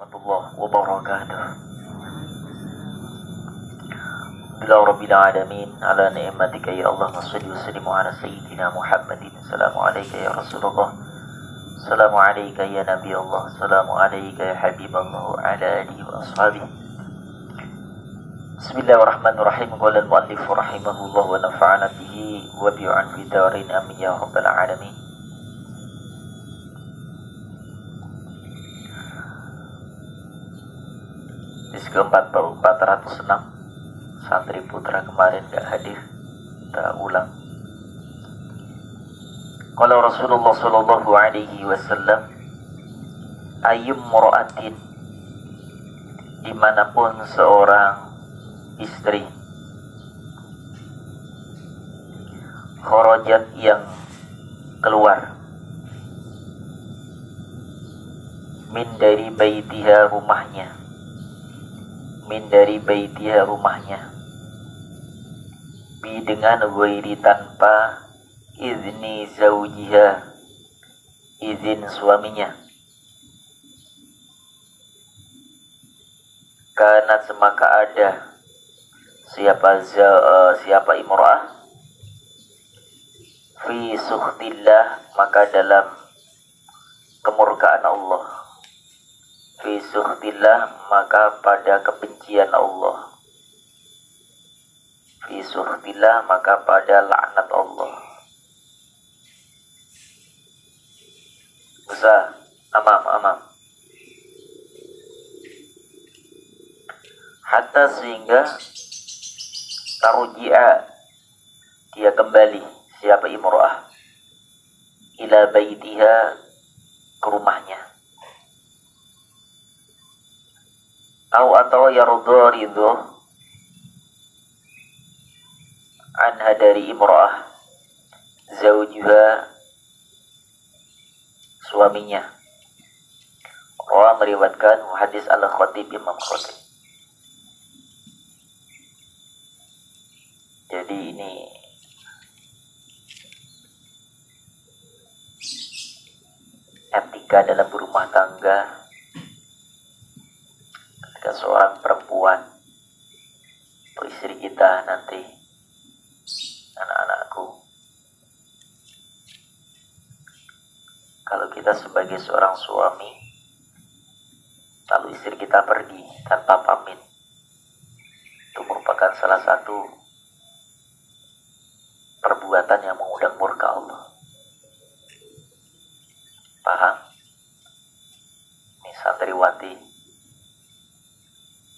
warahmatullahi wabarakatuh. Alhamdulillah rabbil alamin ala ni'matika ya Allah wa salli wa sallim ala sayyidina Muhammadin. Assalamu alayka ya Rasulullah. Assalamu alayka ya Nabi Allah. Assalamu alayka ya Habib Allah wa ala alihi wa ashabihi. Bismillahirrahmanirrahim. Qala al-muallif rahimahullah wa nafa'ana bihi wa bi'an fi darin amin ya rabbal alamin. Hadis ke-406. Santri putra kemarin gak hadir, kita ulang. Qala Rasulullah sallallahu alaihi wasallam, ayyum mura'atin, dimanapun seorang istri kharajat yang keluar min dari baitiha rumahnya, min dari baitiha rumahnya, bi dengan ghairi tanpa izni zaujiha, izin suaminya, kanat semaka ada siapa imra'ah fi sukhtillah, maka dalam kemurkaan Allah, fi sukhtillah, maka pada kebencian Allah, fi sukhtillah, maka pada laknat Allah. Musa, amam. Hatta sehingga taruji'a, dia kembali, siapa imra'ah, ila baitiha, ke rumahnya, atau yarudha ridho anha dari imra'ah, zaujuha, suaminya. Rawi meriwayatkan hadis al-Khatib, Imam Khatib. Jadi ini etika dalam berumah tangga. Ketika seorang perempuan atau istri kita nanti, anak-anakku, kalau kita sebagai seorang suami lalu istri kita pergi tanpa pamit, itu merupakan salah satu perbuatan yang mengundang murka Allah. Paham? Ini santriwati,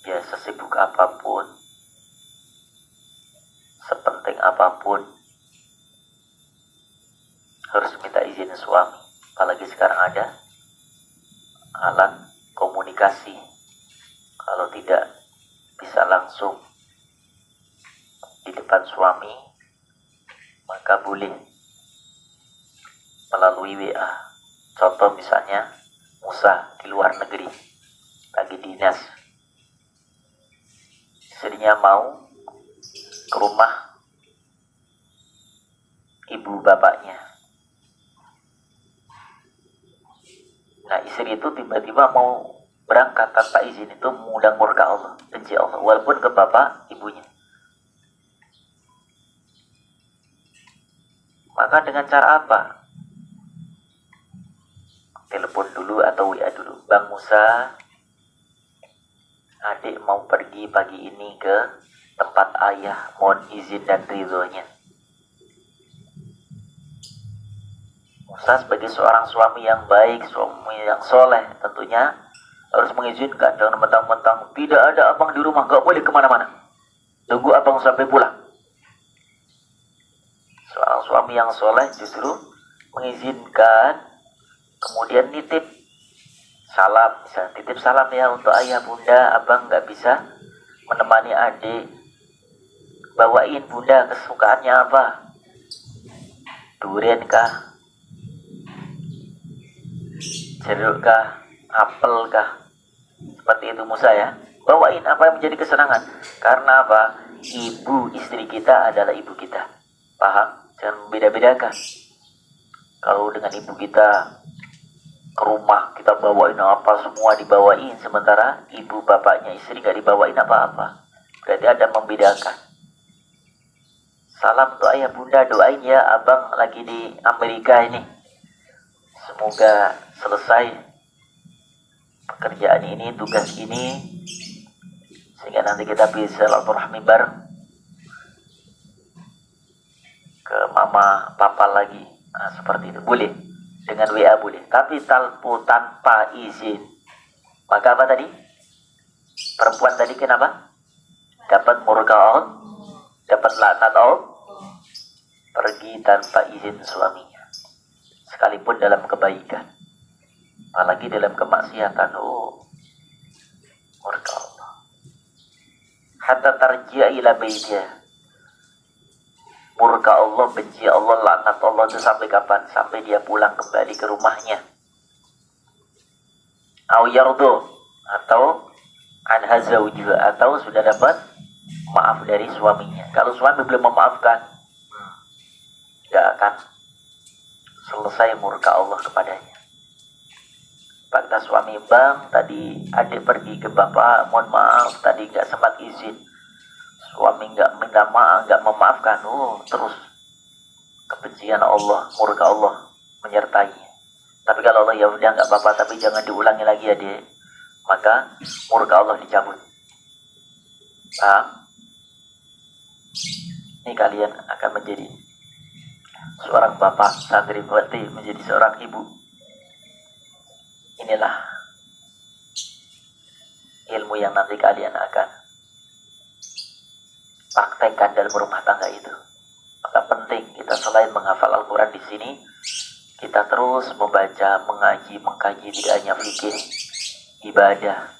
ya sesibuk apapun, sepenting apapun, harus minta izin suami. Apalagi sekarang ada alat komunikasi. Kalau tidak bisa langsung di depan suami, maka boleh melalui WA. Contoh misalnya Musa di luar negeri, lagi dinas, istrinya mau ke rumah ibu bapaknya. Nah, istri itu tiba-tiba mau berangkat tanpa izin, itu mengundang murka Allah, benci Allah, walaupun ke bapak ibunya. Maka dengan cara apa? Telepon dulu atau WA dulu. Bang Musa, adik mau pergi pagi ini ke tempat ayah, mohon izin dan ridhonya. Musa sebagai seorang suami yang baik, suami yang soleh, tentunya harus mengizinkan. Jangan mentang-mentang tidak ada abang di rumah, gak boleh kemana-mana, tunggu abang sampai pulang. Seorang suami yang soleh justru mengizinkan, kemudian nitip salam, misalnya titip salam ya untuk ayah bunda, abang gak bisa menemani adik, bawain bunda kesukaannya apa, durian kah, jeruk kah, apel kah, seperti itu Musa ya, bawain apa yang menjadi kesenangan. Karena apa? Ibu istri kita adalah ibu kita. Paham? Jangan membeda-bedakan. Kalau dengan ibu kita ke rumah, kita bawain apa, semua dibawain, sementara ibu bapaknya istri gak dibawain apa-apa. Berarti ada membedakan. Salam untuk ayah bunda, doain ya abang lagi di Amerika ini, semoga selesai pekerjaan ini, tugas ini, sehingga nanti kita bisa silaturahmi bareng ke mama papa lagi. Nah, seperti itu boleh, dengan WA boleh, tapi tanpa izin. Maka apa tadi, perempuan tadi kenapa dapat murka Allah, dapat laknat Allah? Pergi tanpa izin suaminya, sekalipun dalam kebaikan, apalagi dalam kemaksiatan. Murka Allah. Hatta tarji'a ila baitiha. Murka Allah, benci Allah, laknat Allah itu sampai kapan? Sampai dia pulang kembali ke rumahnya. Au yardu, atau anha zawjuha, atau sudah dapat maaf dari suaminya. Kalau suami belum memaafkan, tidak akan selesai murka Allah kepadanya. Kata suami, bang tadi adik pergi ke bapak, mohon maaf tadi nggak sempat izin. Suami nggak minta maaf, nggak memaafkan, terus kebencian Allah, murka Allah menyertainya. Tapi kalau Allah ya udah nggak apa-apa, tapi jangan diulangi lagi ya dek, maka murka Allah dicabut. Paham? Ini kalian akan menjadi seorang bapak santriwati, menjadi seorang ibu. Inilah ilmu yang nanti kalian akan praktekkan dalam rumah tangga itu. Maka penting kita selain menghafal Al-Quran di sini, kita terus membaca, mengaji, mengkaji, tidak hanya fikih ibadah,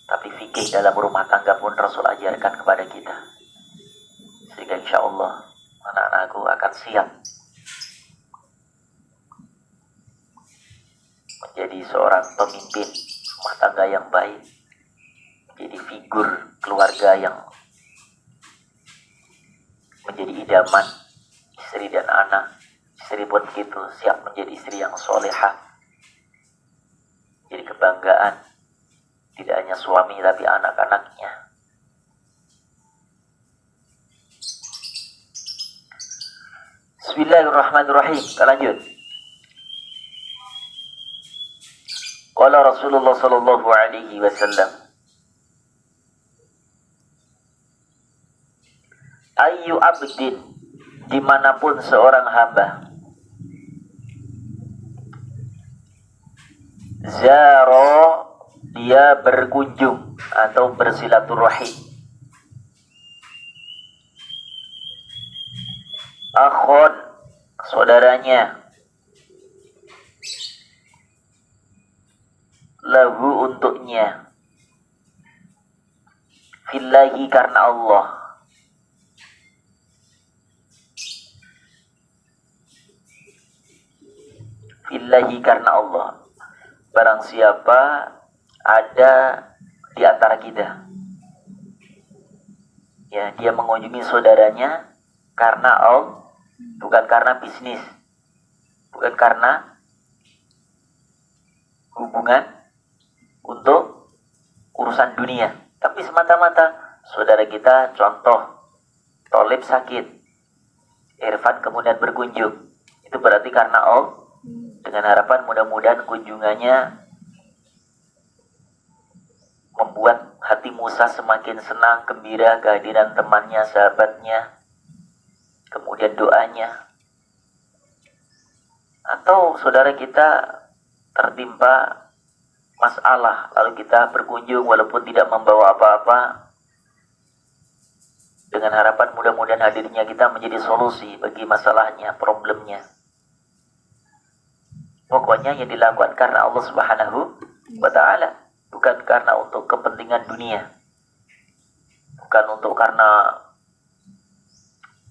tapi fikih dalam rumah tangga pun Rasul ajarkan kepada kita. Sehingga insya Allah anak-anakku akan siap menjadi seorang pemimpin rumah tangga yang baik, menjadi figur keluarga yang menjadi idaman istri dan anak. Istri pun begitu, siap menjadi istri yang solehah, jadi kebanggaan tidak hanya suami tapi anak-anaknya. Bismillahirrahmanirrahim. Kita lanjut. Qala Rasulullah sallallahu alaihi wasallam, ayyu abdin, dimanapun seorang hamba, zaro, dia berkunjung atau bersilaturahim, akhon, saudaranya, lahu, untuknya, fillahi, karena Allah, fillahi, karena Allah. Barang siapa ada di antara kita, ya, dia mengunjungi saudaranya karena Allah, bukan karena bisnis, bukan karena hubungan untuk urusan dunia, tapi semata-mata saudara kita, contoh Tolib sakit, Irfan kemudian berkunjung, itu berarti karena Allah, dengan harapan mudah-mudahan kunjungannya membuat hati Musa semakin senang, gembira kehadiran temannya, sahabatnya, kemudian doanya. Atau saudara kita tertimpa masalah, lalu kita berkunjung walaupun tidak membawa apa-apa, dengan harapan mudah-mudahan hadirnya kita menjadi solusi bagi masalahnya, problemnya. Pokoknya yang dilakukan karena Allah Subhanahu wa ta'ala, bukan karena untuk kepentingan dunia, bukan untuk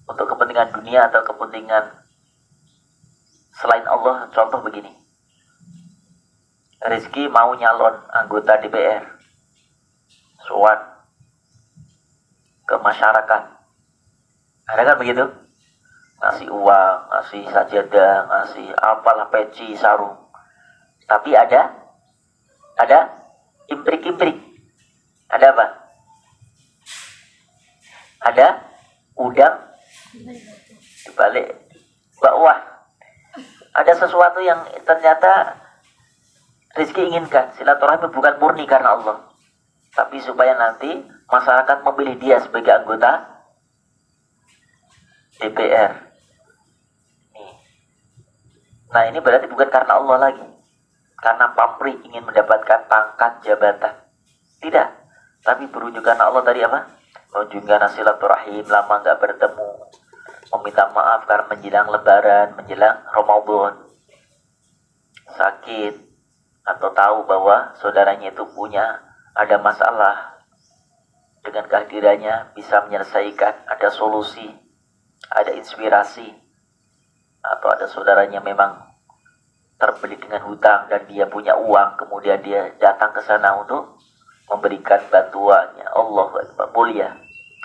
kepentingan dunia atau kepentingan selain Allah. Contoh begini, Rizky mau nyalon anggota DPR, sowan ke masyarakat, ada kan begitu? Ngasih uang, ngasih sajadah, ngasih apalah, peci, sarung. Tapi ada imprik-imprik. Ada apa? Ada udang di balik bawah. Ada sesuatu yang ternyata Rizki inginkan. Silaturahmi bukan murni karena Allah, tapi supaya nanti masyarakat memilih dia sebagai anggota DPR. Nah, ini berarti bukan karena Allah lagi, karena pamrih ingin mendapatkan pangkat jabatan. Tidak, tapi berujung karena Allah tadi apa? Berujung karena silaturahim, lama nggak bertemu, meminta maaf karena menjelang Lebaran, menjelang Ramadan, sakit, atau tahu bahwa saudaranya itu ada masalah, dengan kehadirannya bisa menyelesaikan, ada solusi, ada inspirasi. Atau ada saudaranya memang terbeli dengan hutang dan dia punya uang, kemudian dia datang ke sana untuk memberikan bantuannya. Allahu Akbar, mulia.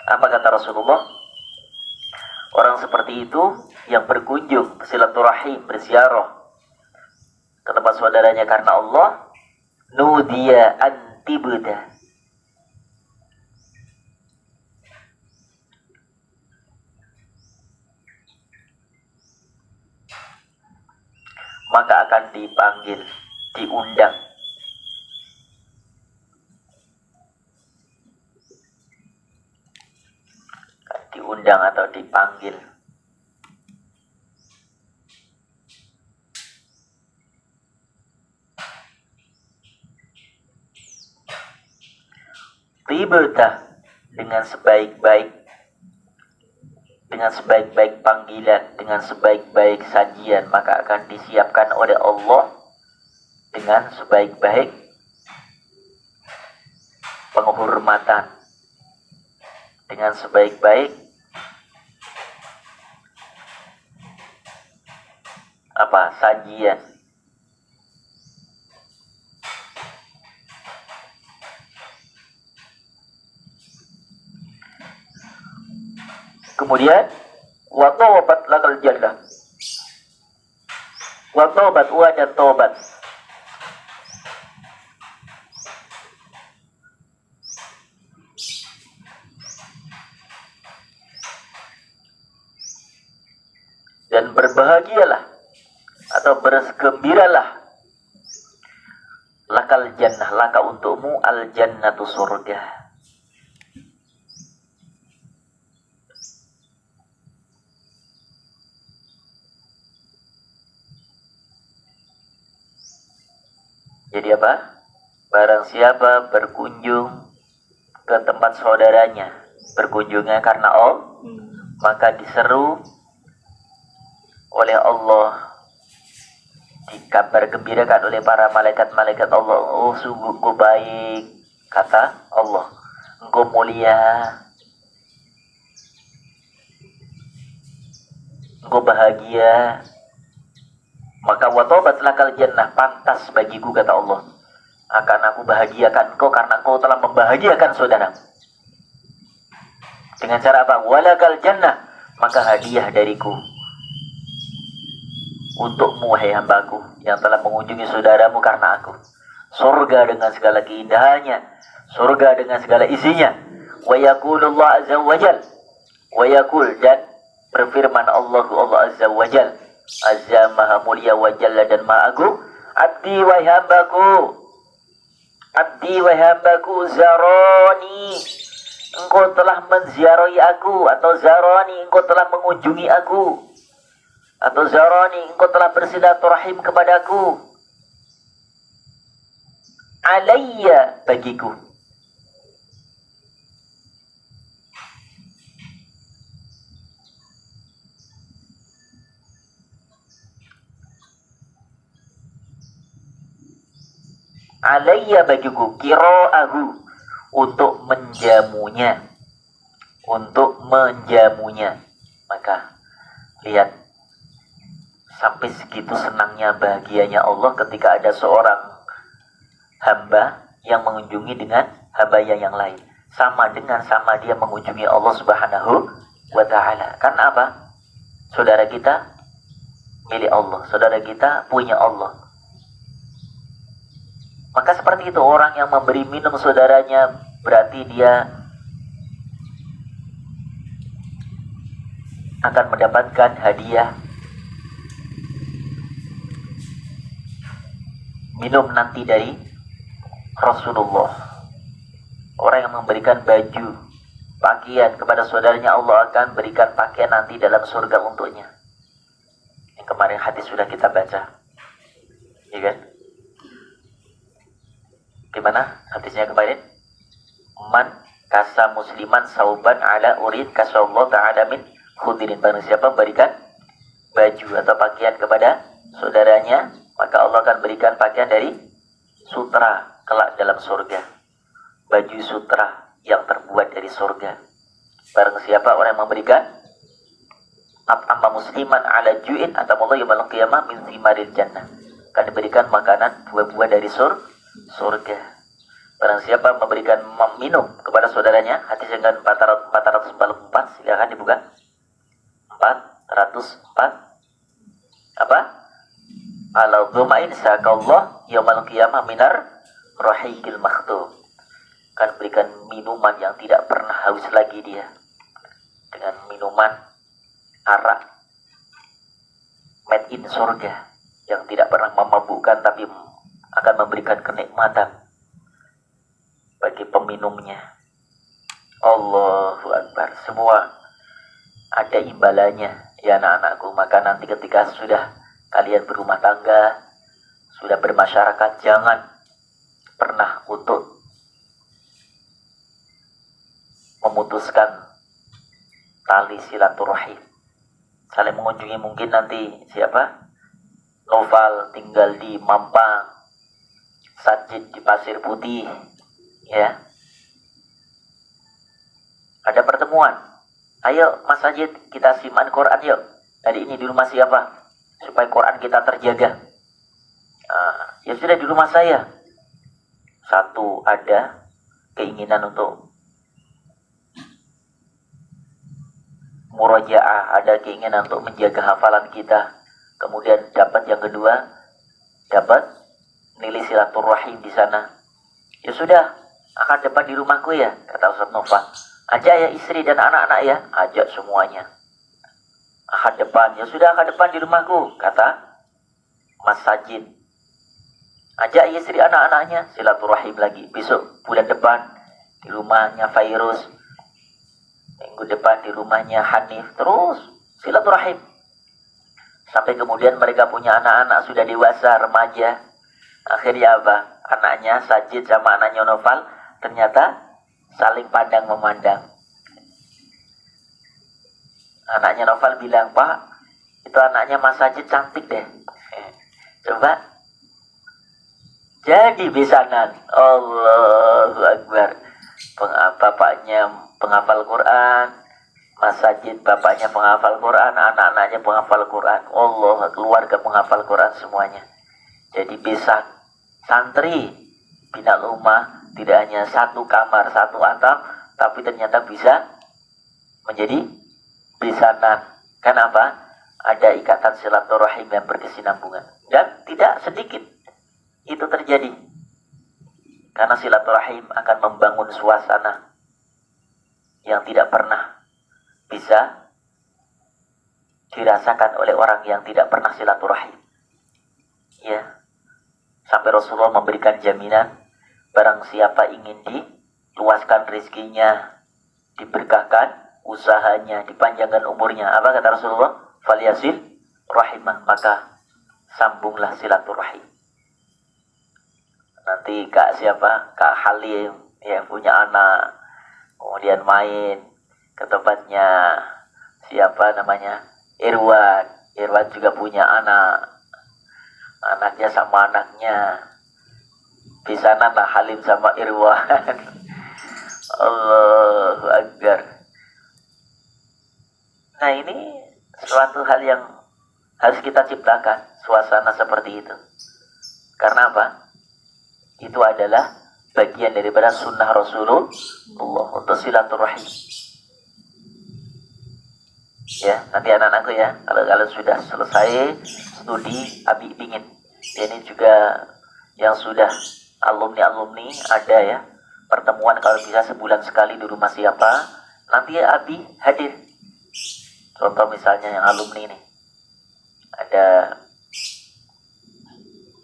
Apa kata Rasulullah? Orang seperti itu yang berkunjung, silaturahim, berziarah ke tempat saudaranya karena Allah, nudiya antibda, maka akan dipanggil, diundang atau dipanggil. Tibta, dengan sebaik-baik panggilan, dengan sebaik-baik sajian, maka akan disiapkan oleh Allah dengan sebaik-baik penghormatan, dengan sebaik-baik sajian. Kemudian wa taubat lakal jannah. Wa taubat dan taubat. Dan berbahagialah atau bergembiralah lakal jannah, laka untukmu al jannatu surga. Jadi apa? Barang siapa berkunjung ke tempat saudaranya, berkunjungnya karena Allah, maka diseru oleh Allah, dikabar gembirakan oleh para malaikat-malaikat Allah. Oh, sungguh engkau baik, kata Allah, engkau mulia, engkau bahagia, maka watobat lakal jannah, pantas bagiku, kata Allah, akan aku bahagiakan engkau karena engkau telah membahagiakan saudara. Dengan cara apa? Walakal jannah, maka hadiah dariku untukmu, wahai hambaku, yang telah mengunjungi saudaramu karena aku. Surga dengan segala keindahannya, surga dengan segala isinya. Wa yaqulullah azza wajal, wa yaqul, dan berfirman Allah azza wajal, azza maha mulia wa jalla dan maha agung, abdi wahai hambaku, zaroni, engkau telah menziarahi aku, atau zaroni, engkau telah mengunjungi aku, atau zaroni, engkau telah bersilaturahim kepadaku, alayya, bagiku. Alayya, bagiku, kira'ahu, untuk menjamunya, Maka lihat, sampai segitu senangnya, bahagianya Allah ketika ada seorang hamba yang mengunjungi dengan hamba yang lain, sama dia mengunjungi Allah Subhanahu wa ta'ala. Karena apa? Saudara kita milik Allah, saudara kita punya Allah. Maka seperti itu, orang yang memberi minum saudaranya berarti dia akan mendapatkan hadiah minum nanti dari Rasulullah. Orang yang memberikan baju, pakaian kepada saudaranya, Allah akan berikan pakaian nanti dalam surga untuknya. Yang kemarin hadis sudah kita baca, ya kan? Gimana hadisnya kemarin? Man kasa musliman sauban ala urid kasallahu ta'ala min khudirin. Barang siapa berikan baju atau pakaian kepada saudaranya, maka Allah akan berikan pakaian dari sutra kelak dalam surga. Baju sutra yang terbuat dari surga. Barang siapa orang yang memberikan amma musliman ala ju'in atau Allah yaumil qiyamah min thimaril jannah, akan diberikan makanan buah-buah dari surga. Barang siapa memberikan minum kepada saudaranya, hadis yang 444, silakan dibuka. 404 apa? Ala dhumain saqallah yaumil qiyamah minar rahiqil makhtum. Akan berikan minuman yang tidak pernah haus lagi dia, dengan minuman arak made in surga yang tidak pernah memabukkan tapi akan memberikan kenikmatan bagi peminumnya. Allahu Akbar. Semua ada imbalannya ya anak-anakku. Maka nanti ketika sudah kalian berumah tangga, sudah bermasyarakat, jangan pernah untuk memutuskan tali silaturahim. Saling mengunjungi, mungkin nanti siapa? Noval tinggal di Mampang, Sajid di Pasir Putih, ya. Ada pertemuan. Ayo Mas Sajid, kita simak Quran yuk. Hari ini di rumah siapa? Supaya Quran kita terjaga. Ya sudah, di rumah saya. Satu, ada keinginan untuk murajaah, ada keinginan untuk menjaga hafalan kita. Kemudian dapat yang kedua, dapat nilai silaturahim di sana. Ya sudah, akan dapat di rumahku ya, kata Ustaz Nova. Ajak ya istri dan anak-anak ya, ajak semuanya. Ahad depan, ya sudah ahad depan di rumahku, kata Mas Sajid. Ajak istri anak-anaknya, silaturahim lagi. Besok bulan depan di rumahnya Fairuz, minggu depan di rumahnya Hanif, terus silaturahim. Sampai kemudian mereka punya anak-anak sudah dewasa, remaja. Akhirnya apa? Anaknya Sajid sama anaknya Noval ternyata saling pandang memandang. Anaknya Noval bilang, Pak, itu anaknya Mas Sajid cantik deh. Coba jadi besanan. Allahu Akbar. Bapaknya penghafal Quran, Mas Sajid bapaknya penghafal Quran, anak-anaknya penghafal Quran. Allah, keluarga penghafal Quran semuanya. Jadi besan santri Binal Ummah tidak hanya satu kamar, satu atap, tapi ternyata bisa menjadi besanan. Kenapa? Ada ikatan silaturahim yang berkesinambungan. Dan tidak sedikit itu terjadi. Karena silaturahim akan membangun suasana yang tidak pernah bisa dirasakan oleh orang yang tidak pernah silaturahim. Ya. Sampai Rasulullah memberikan jaminan, barang siapa ingin diluaskan rezekinya, diberkahkan usahanya, dipanjangkan umurnya. Apa kata Rasulullah? Falyasil rahimah, maka sambunglah silaturahim. Nanti Kak siapa? Kak Halim yang punya anak, kemudian main ke tempatnya siapa namanya? Irwan. Irwan juga punya anak. Anaknya sama anaknya. Besanan lah Halim sama Irwan. Allahu Akbar. Nah, ini suatu hal yang harus kita ciptakan, suasana seperti itu. Karena apa? Itu adalah bagian daripada sunnah Rasulullah untuk silaturahim. Ya, nanti anak-anakku ya, kalau sudah selesai studi, Abi ingin ini juga yang sudah alumni ada ya pertemuan kalau bisa sebulan sekali di rumah siapa, nanti ya Abi hadir. Contoh misalnya yang alumni nih, ada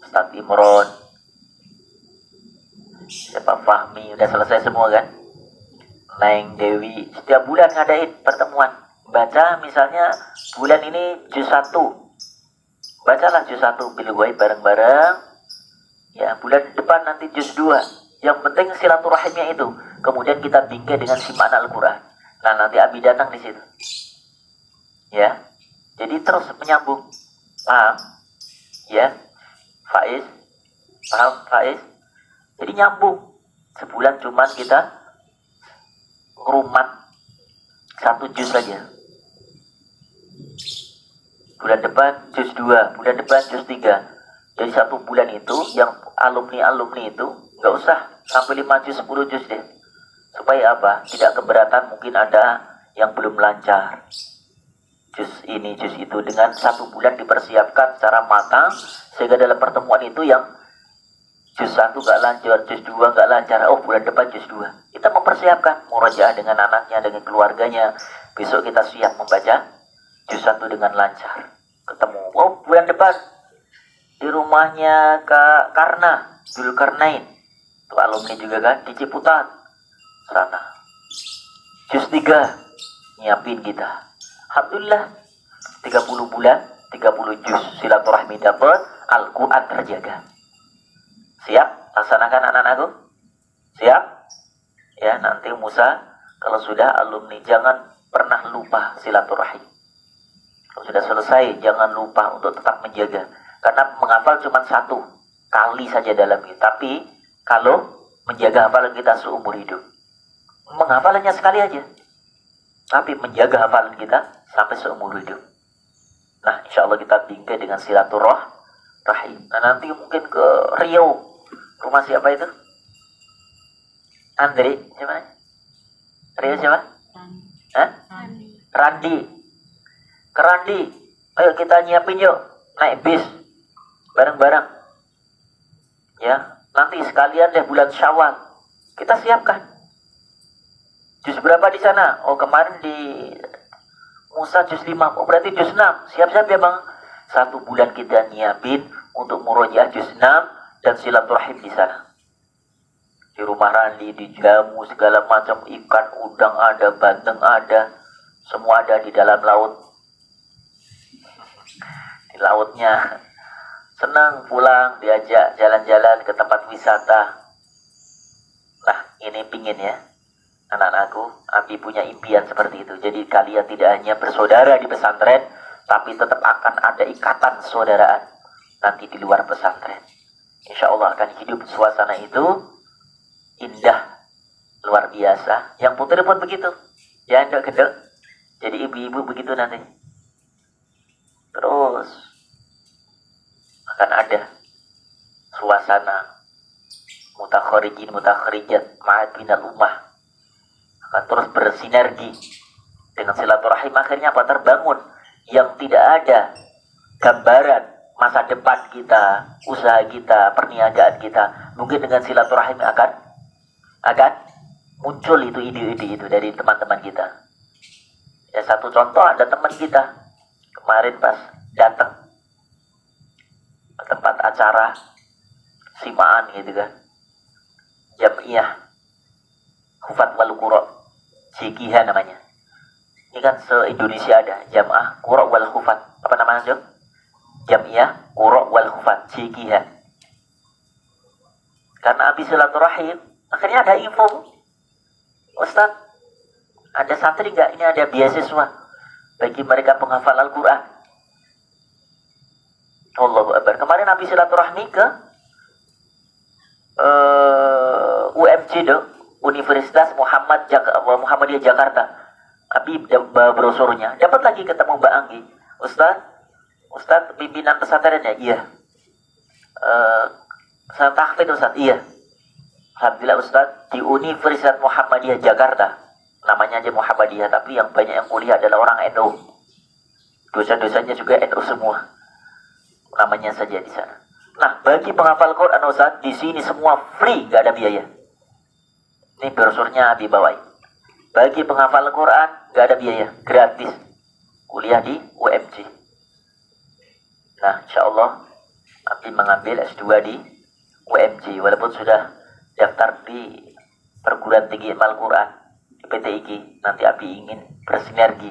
Ustadz Imron, siapa Fahmi, udah selesai semua kan. Neng Dewi, setiap bulan ngadain pertemuan. Baca misalnya bulan ini juz 1. Bacalah juz 1 bil ghaib bareng-bareng. Ya, bulan depan nanti juz 2. Yang penting silaturahimnya itu. Kemudian kita bingkai dengan simak Al-Qur'an. Nah, nanti Abi datang di situ. Ya. Jadi terus menyambung. Paham? Ya. Faiz. Paham Faiz? Jadi nyambung. Sebulan cuman kita ngerumat 1 juz saja. Bulan depan juz 2, bulan depan juz 3. Jadi 1 bulan itu yang alumni itu nggak usah sampai 5 juz 10 juz deh. Supaya apa? Tidak keberatan, mungkin ada yang belum lancar. Juz ini, juz itu, dengan 1 bulan dipersiapkan secara matang sehingga dalam pertemuan itu yang juz 1 gak lancar, juz 2 gak lancar, oh bulan depan juz 2. Kita mempersiapkan murojaah dengan anaknya, dengan keluarganya. Besok kita siap membaca juz 1 dengan lancar. Ketemu, oh bulan depan di rumahnya Kak Karna, Zulkarnain. Itu alumni juga kan, di Ciputat sana. Juz 3 nyiapin kita. Alhamdulillah 30 bulan, 30 juz silaturahmi dapat, Al-Quran terjaga. Siap? Laksanakan anak-anakku? Siap? Ya, nanti Musa kalau sudah alumni jangan pernah lupa silaturahim. Kalau sudah selesai jangan lupa untuk tetap menjaga. Karena menghafal cuma 1 kali saja dalam hidup. Tapi kalau menjaga hafalan kita seumur hidup. Menghafalannya sekali aja. Tapi menjaga hafalan kita sampai seumur hidup. Nah, insya Allah kita bingkai dengan silaturahim. Nah, nanti mungkin ke Riau. Rumah siapa itu? Andre, siapa? Rio siapa? Hah? Randi. Ke Randi. Ayo kita nyiapin yuk. Naik bis. Bareng-bareng. Ya. Nanti sekalian deh bulan Syawal. Kita siapkan. Juz berapa di sana? Oh kemarin di Musa juz 5. Oh berarti juz 6. Siap-siap ya bang. 1 bulan kita nyiapin untuk murojaah juz 6. Dan silaturahim di sana. Di rumah Randi, dijamu segala macam, ikan, udang ada, bandeng ada, semua ada di dalam laut. Di lautnya senang pulang, diajak jalan-jalan ke tempat wisata. Nah, ini pingin ya, anak-anakku, Abi punya impian seperti itu. Jadi kalian tidak hanya bersaudara di pesantren, tapi tetap akan ada ikatan saudaraan nanti di luar pesantren. Insya Allah akan hidup suasana itu indah, luar biasa. Yang putri pun begitu. Ya, gendek-gendek. Jadi ibu-ibu begitu nanti. Terus akan ada suasana mutakharijin, mutakharijat, ma'ad binal ummah. Akan terus bersinergi dengan silaturahim. Akhirnya apa? Terbangun yang tidak ada gambaran masa depan kita, usaha kita, perniagaan kita, mungkin dengan silaturahim akan muncul itu ide-ide itu dari teman-teman kita. Ya satu contoh, ada teman kita kemarin pas datang ke tempat acara simaan gitu kan, Jam'iyah Hufat wal Qura, JKH namanya. Ini kan se-Indonesia ada Jam'ah Qura wal Hufat. Apa namanya Jo? Jam'iyah Qura wal Hufat, JKH. Karena habis silaturahim, akhirnya ada info, Ustaz, ada santri nggak? Ini ada beasiswa bagi mereka penghafal Al-Quran. Allahu Akbar. Kemarin habis silaturahmi ke UMJ do, Universitas Muhammadiyah Jakarta. Abi bawa brosurnya. Dapat lagi ketemu Mbak Anggi. Ustaz pimpinan pesantren ya? Iya. Saya tahfidz Ustaz? Iya. Alhamdulillah Ustaz, di Universitas Muhammadiyah Jakarta. Namanya aja Muhammadiyah, tapi yang banyak yang kuliah adalah orang NU. Dosa-dosanya juga NU semua. Namanya saja di sana. Nah, bagi penghafal Quran Ustaz, di sini semua free, nggak ada biaya. Ini brosurnya dibawain. Bagi penghafal Quran, nggak ada biaya, gratis. Kuliah di UMJ. Nah, insya Allah Abi mengambil S2 di UMJ, walaupun sudah daftar di perguruan tinggi ilmu Al-Quran di PTIG. Nanti Abi ingin bersinergi,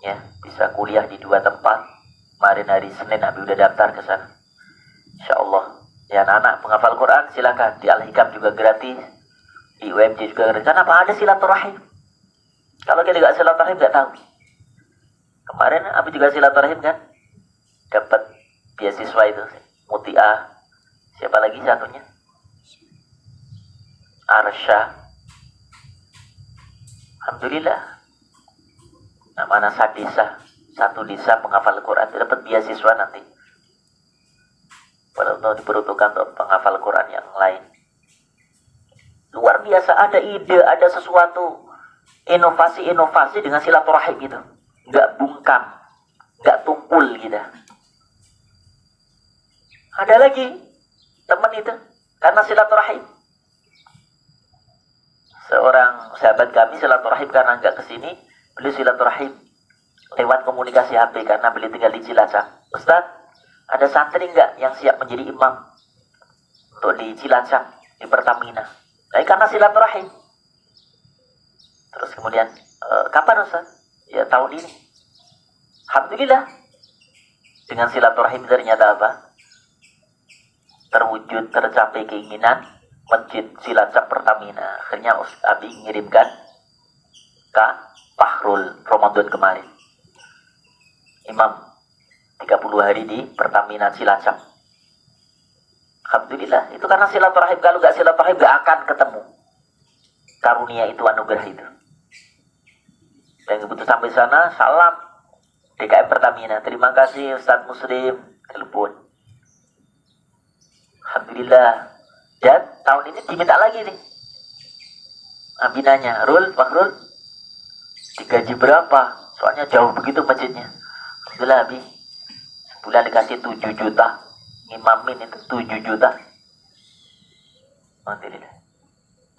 ya, bisa kuliah di 2 tempat. Kemarin hari Senin Abi udah daftar ke sana. Insya Allah, ya anak-anak penghafal Quran silakan. Di Al-Hikam juga gratis, di UMJ juga gratis. Karena apa? Ada silaturahim. Kalau kita nggak silaturahim nggak tahu. Kemarin Abi juga silaturahim kan, dapat beasiswa itu, Mutia. Siapa lagi satunya? Arsha. Alhamdulillah. Nah, mana satu desa penghafal Quran itu dapat beasiswa nanti. Walaupun diperuntukkan untuk penghafal Quran yang lain. Luar biasa, ada ide, ada sesuatu inovasi-inovasi dengan silaturahim gitu. Nggak bungkam, nggak tumpul gitu. Ada lagi teman itu karena silaturahim. Seorang sahabat kami silaturahim karena nggak kesini, beliau silaturahim lewat komunikasi HP karena beliau tinggal di Cilacap. Ustaz, ada santri nggak yang siap menjadi imam untuk di Cilacap, di Pertamina? Nah, karena silaturahim. Terus kemudian, kapan Ustaz? Ya tahun ini. Alhamdulillah. Dengan silaturahim ternyata apa? Terwujud, tercapai keinginan Masjid Cilacap Pertamina. Akhirnya Abi ngirimkan ke Fahrul Ramadan kemarin. Imam 30 hari di Pertamina Cilacap. Alhamdulillah, itu karena silaturahim. Kalau nggak silaturahim nggak akan ketemu karunia itu, anugerah itu. Dan begitu sampai sana, salam DKM Pertamina. Terima kasih Ustadz Muslim, telepon. Alhamdulillah. Dan tahun ini diminta lagi nih. Abi nanya, Fahrul, digaji berapa? Soalnya jauh begitu masjidnya. Alhamdulillah Abi, sebulan dikasih 7 juta. Ngimamin itu 7 juta. Alhamdulillah.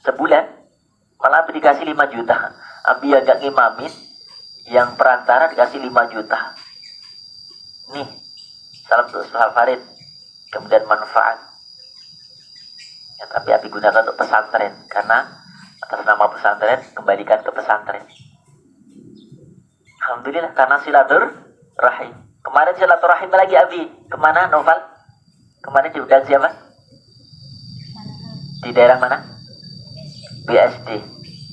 Sebulan, malah Abi dikasih 5 juta. Abi agak ngimamin, yang perantara dikasih 5 juta. Nih, salam untuk Ustaz Farid. Kemudian manfaat. Ya, tapi Abi gunakan untuk pesantren, karena atas nama pesantren kembalikan ke pesantren. Alhamdulillah, karena silaturahim. Kemarin silaturahim lagi Abi kemana, Noval? Kemarin diundang siapa? Di daerah mana? BSD.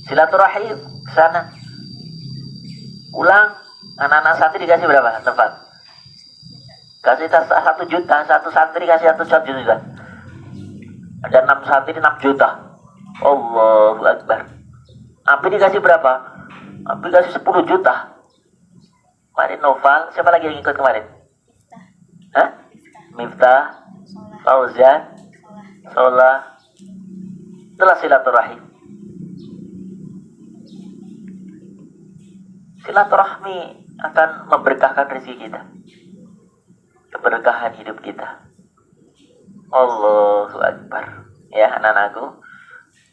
Silaturahim ke sana. Ulang, anak-anak santri dikasih berapa, Noval? Kasih 1 juta, satu santri kasih 1 juta. Ada 6 santri 6 juta. Allahu Akbar. Abi dikasih berapa? Abi kasih 10 juta. Kemarin Noval, siapa lagi yang ikut kemarin? Hah? Miftah, Fauzan, Solah. Itulah silaturahim. Silaturahmi akan memberkahkan rezeki kita, keberkahan hidup kita. Allahu Akbar. Ya anak-anakku,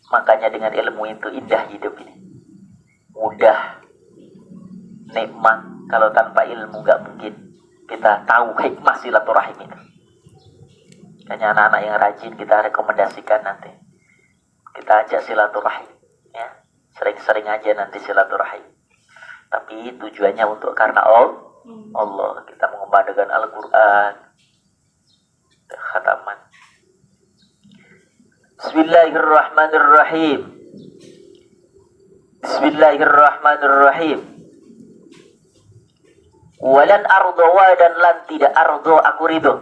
makanya dengan ilmu itu indah hidup ini. Mudah, nikmat. Kalau tanpa ilmu gak mungkin kita tahu hikmah silaturahim itu. Makanya anak-anak yang rajin kita rekomendasikan nanti. Kita ajak silaturahim, ya. Sering-sering aja nanti silaturahim. Tapi tujuannya untuk karena Allah. Kita mengumandangkan Al-Quran, khataman. Bismillahirrahmanirrahim. Bismillahirrahmanirrahim. Walan ardo, dan lan tidak ardo aku ridho.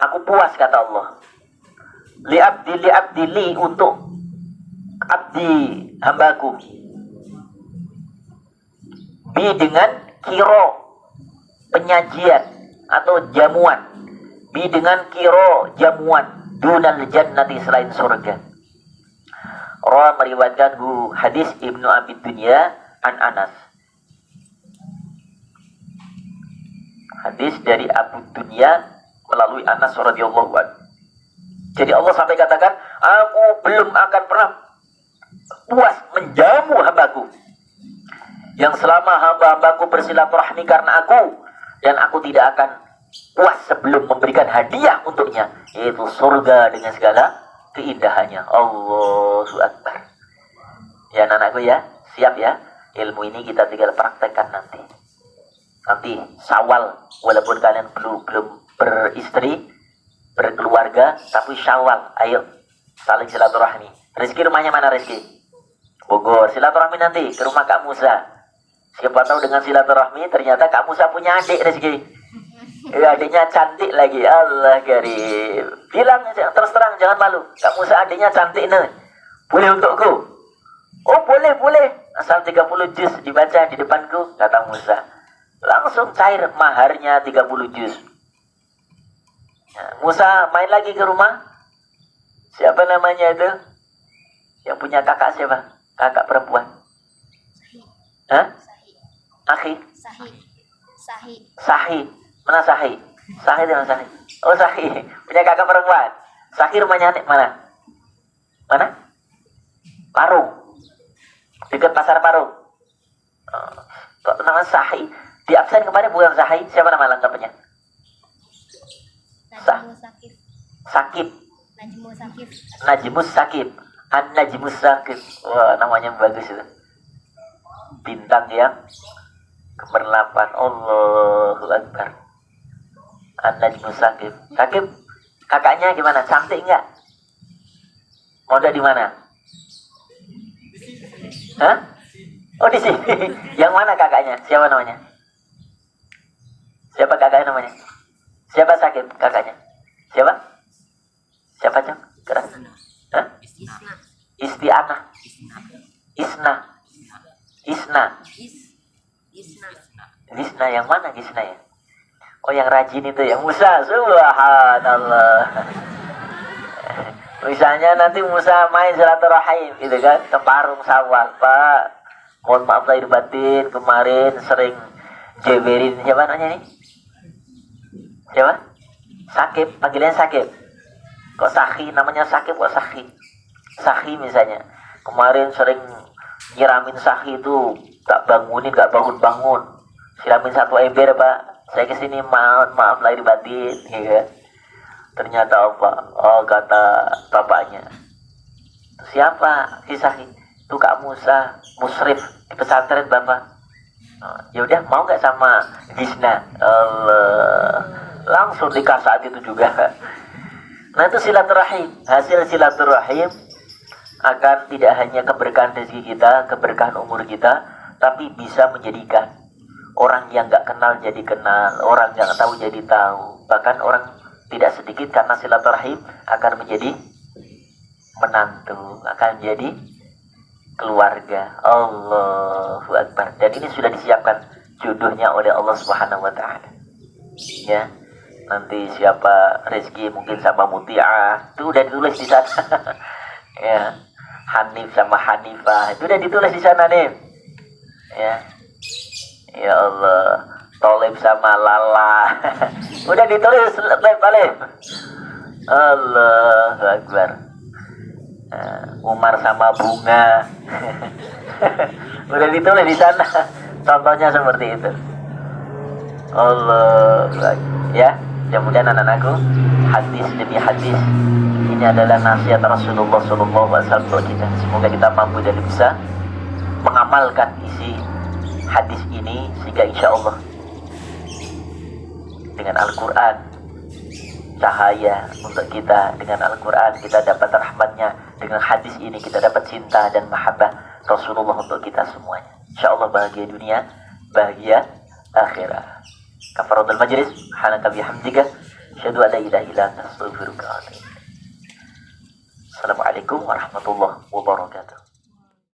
Aku puas, kata Allah. Li abdi untuk abdi hambaku. Bi dengan kiro penyajian atau jamuan. Bi dengan kiro jamuan. Dunal jannati, selain surga. Rawi meriwayatkan hadis Ibnu Abi Dunya an Anas. Hadis dari Abu Dunya melalui Anas radhiyallahu anhu. Jadi Allah sampai katakan, aku belum akan pernah puas menjamu hambaku yang selama hamba-hambaku bersilaturahmi karena aku, dan aku tidak akan puas sebelum memberikan hadiah untuknya, yaitu surga dengan segala keindahannya. Allahu Akbar. Ya anak-anakku ya, siap ya. Ilmu ini kita tinggal praktekkan nanti. Nanti Syawal, walaupun kalian belum beristri, berkeluarga, tapi Syawal, ayo saling silaturahmi. Rizky rumahnya mana Rizky? Bogor. Silaturahmi nanti ke rumah Kak Musa. Siapa tahu dengan silaturahmi ternyata Kak Musa punya adik Rizky. Adiknya cantik lagi. Allah karim. Bilang terus terang, jangan malu. Kak Musa adiknya cantik nih. Boleh untukku? Oh boleh. Asal 30 juz dibaca di depanku, kata Musa. Langsung cair maharnya 30 juz. Nah, Musa main lagi ke rumah. Siapa namanya itu? Yang punya kakak siapa? Kakak perempuan. Hah? Akhi? Sahi. Mana Sahi? Sahi dengan Sahi. Oh Sahi. Punya kakak perempuan. Sahi rumahnya mana? Mana? Parung. Dekat pasar Parung. Kok nama Sahi? Di absen kemarin bukan Sahi. Siapa nama lengkapnya? Sakib. Najmus Sakib. An-Najmus Sakib. Wah, namanya bagus itu. Bintang yang keberlapan. Allahu Akbar. An-Najmus Sakib. Sakib, kakaknya gimana? Cantik enggak? Modal di mana? Hah? Oh di sini. Yang mana kakaknya? Siapa namanya? Siapa kakaknya namanya? Siapa Sakib kakaknya? Siapa? Siapa Cok? Keras. Hah? Isti'anah. Isna yang mana Gisna ya? Oh yang rajin itu ya Musa. Subhanallah. Misalnya nanti Musa main silaturahim gitu kan ke Parung Syawal. Pak, mohon maaf lahir batin, kemarin sering jeberin siapa namanya nih? Siapa? Sakib, panggilannya Sakib. Kok Sahi, namanya Sakib kok Sahi? Sahi misalnya. Kemarin sering nyiramin Sahi itu gak bangun. Siramin 1 ember Pak. Saya kesini maaf lahir batin, ya. Ternyata apa? Oh kata bapaknya. Siapa si Sahi? Itu Kak Musa, musrif di pesantren Bapak. Ya udah mau nggak sama Gisna? Allah, langsung nikah saat itu juga. Nah itu silaturahim. Hasil silaturahim akan tidak hanya keberkahan rezeki kita, keberkahan umur kita, tapi bisa menjadikan orang yang nggak kenal jadi kenal, orang yang tahu jadi tahu. Bahkan orang tidak sedikit karena silaturahim akan menjadi menantu, akan menjadi keluarga. Allahu Akbar. Dan ini sudah disiapkan jodohnya oleh Allah Subhanahu wa taala. Ya. Nanti siapa rezeki mungkin sama Muti'ah, itu udah ditulis di sana. Ya. Hanif sama Hanifah, itu udah ditulis di sana nih. Ya. Ya Allah. Tolib sama Lala. Udah ditulis Tolib. Allahu Akbar. Umar sama Bunga. Udah ditulis di sana. Contohnya seperti itu. Allah, ya. Mudah-mudahan anak-anakku, hadis demi hadis ini adalah nasihat Rasulullah SAW untuk kita. Semoga kita mampu dan bisa mengamalkan isi hadis ini sehingga insya Allah dengan Al-Quran cahaya untuk kita, dengan Al-Quran kita dapat rahmatnya, dengan hadis ini kita dapat cinta dan mahabbah Rasulullah untuk kita semuanya. Insya Allah bahagia dunia, bahagia akhirat. Kafaratul majlis, subhanaka bihamdika, asyhadu an la ilaha illa anta, astaghfiruka wa atubu ilaik. Assalamualaikum warahmatullahi wabarakatuh.